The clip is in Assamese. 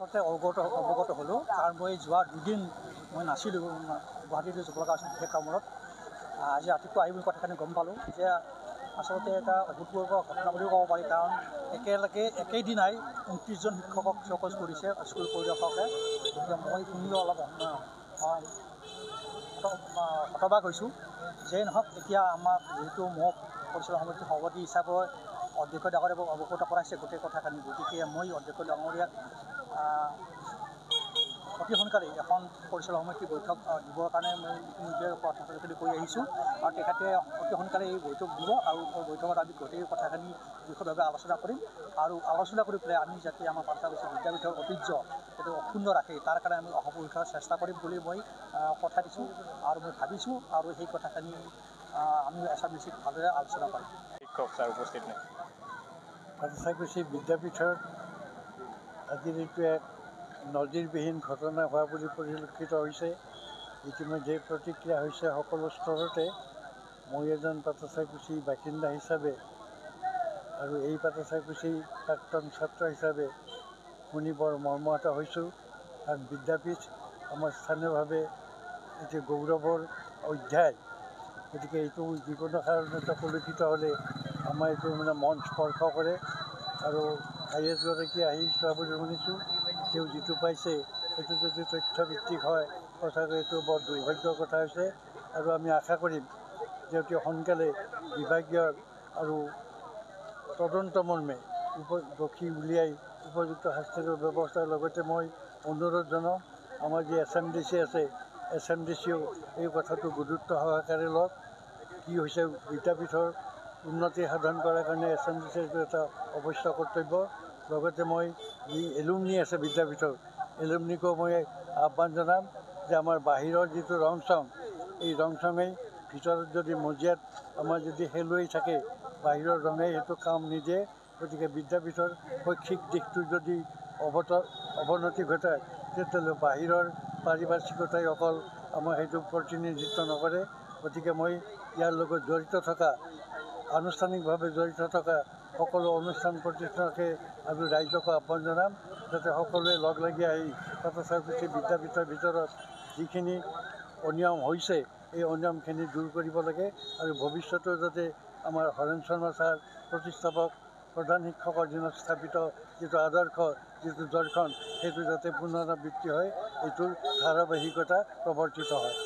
আচলতে অৱগত হ'লোঁ, কাৰণ মই যোৱা দুদিন মই নাছিলোঁ গুৱাহাটীলৈ যাব লগা আছিল বিশেষ কামত। আজি ৰাতিপুৱা আহি মই কথাখিনি গম পালোঁ যে আচলতে এটা অভূতপূৰ্ব ঘটনা বুলিও ক'ব পাৰি, কাৰণ একেদিনাই 29জন শিক্ষকক চকজ কৰিছে স্কুল পৰিদৰ্শকে। গতিকে মই শুনিও অলপ হতবাক হৈছোঁ। যেই নহওক, এতিয়া আমাক যিহেতু মোক পৰিচালনা সমিতিৰ সভাপতি হিচাপে অধ্যক্ষ ডাঙৰীয়াক অৱগত কৰাইছে গোটেই কথাখিনি, গতিকে মই অধ্যক্ষ ডাঙৰীয়াক অতি সোনকালে এখন পৰিচালনা সমিতি বৈঠক দিবৰ কাৰণে মই ইতিমধ্যে কথাখিনি কৈ আহিছোঁ, আৰু তেখেতে অতি সোনকালে এই বৈঠক দিব, আৰু বৈঠকত আমি গোটেই কথাখিনি বিশদভাৱে আলোচনা কৰিম, আৰু আলোচনা কৰি পেলাই আমি যাতে আমাৰ পাঠ্যপুথি বিদ্যাপীঠৰ ঐতিহ্য যাতে অক্ষুণ্ণ ৰাখে তাৰ কাৰণে আমি অহোপুৰুষাৰ চেষ্টা কৰিম বুলি মই কথা দিছোঁ, আৰু মই ভাবিছোঁ, আৰু সেই কথাখিনি আমি এছামিচিত ভালদৰে আলোচনা কৰিম। শিক্ষক ছাৰ উপস্থিত নাই। পাঠ্যপুথি বিদ্যাপীঠত আজিৰ এইটো এক নজিৰবিহীন ঘটনা হোৱা বুলি পৰিলক্ষিত হৈছে। ইতিমধ্যে প্ৰতিক্ৰিয়া হৈছে সকলো স্তৰতে। মই এজন পাঠ্যপুথিৰ বাসিন্দা হিচাপে আৰু এই পাঠ্যপুথিৰ প্ৰাক্তন ছাত্ৰ হিচাপে শুনি বৰ মৰ্মাহত হৈছোঁ, কাৰণ বিদ্যাপীঠ আমাৰ স্থানীয়ভাৱে এটি গৌৰৱৰ অধ্যায়। গতিকে এইটো যিকোনো কাৰণতে কলুষিত হ'লে আমাৰ এইটো মন স্পৰ্শ কৰে, আৰু IAS আহি চোৱা বুলি শুনিছোঁ। তেওঁ যিটো পাইছে সেইটো যদি তথ্যভিত্তিক হয়, সঁচাকৈ এইটো বৰ দুৰ্ভাগ্যৰ কথা হৈছে, আৰু আমি আশা কৰিম যে অতি সোনকালে বিভাগীয় আৰু তদন্তমৰ্মে দোষী উলিয়াই উপযুক্ত শাস্তিৰ ব্যৱস্থাৰ লগতে মই অনুৰোধ জনাওঁ, আমাৰ যি SMDC আছে, SMDCও এই কথাটো গুৰুত্ব সহকাৰে লওক। কি হৈছে, বিদ্যাপীঠৰ উন্নতি সাধন কৰাৰ কাৰণে SMDCৰ এইটো এটা অৱশ্য কৰ্তব্য। লগতে মই যি এলুমনি আছে বিদ্যাপীঠৰ, এলুমনিকো মই আহ্বান জনাম যে আমাৰ বাহিৰৰ যিটো ৰং চং, এই ৰং চঙেই ভিতৰত যদি মজিয়াত আমাৰ যদি খেলুৱৈ থাকে, বাহিৰৰ ৰঙে সেইটো কাম নিদিয়ে। গতিকে বিদ্যাপীঠৰ শৈক্ষিক দিশটো যদি অৱনতি ঘটায়, তেতিয়াহ'লে বাহিৰৰ পাৰিপাৰ্শ্বিকতাই অকল আমাৰ সেইটো প্ৰতিনিধিত্ব নকৰে। গতিকে মই ইয়াৰ লগত জড়িত থকা, আনুষ্ঠানিকভাৱে জড়িত থকা সকলো অনুষ্ঠান প্ৰতিষ্ঠানকে আমি ৰাইজকো আহ্বান জনাম, যাতে সকলোৱে লগ লাগি আহি পাঠ্যপুথি বিদ্যাপীঠৰ ভিতৰত যিখিনি অনিয়ম হৈছে, এই অনিয়মখিনি দূৰ কৰিব লাগে, আৰু ভৱিষ্যতেও যাতে আমাৰ হৰেণ শৰ্মা ছাৰ প্ৰতিষ্ঠাপক প্ৰধান শিক্ষকৰ দিনত স্থাপিত যিটো আদৰ্শ, যিটো দৰ্শন, সেইটো যাতে পুনৰাবৃত্তি হয়, এইটোৰ ধাৰাবাহিকতা প্ৰৱৰ্তিত হয়।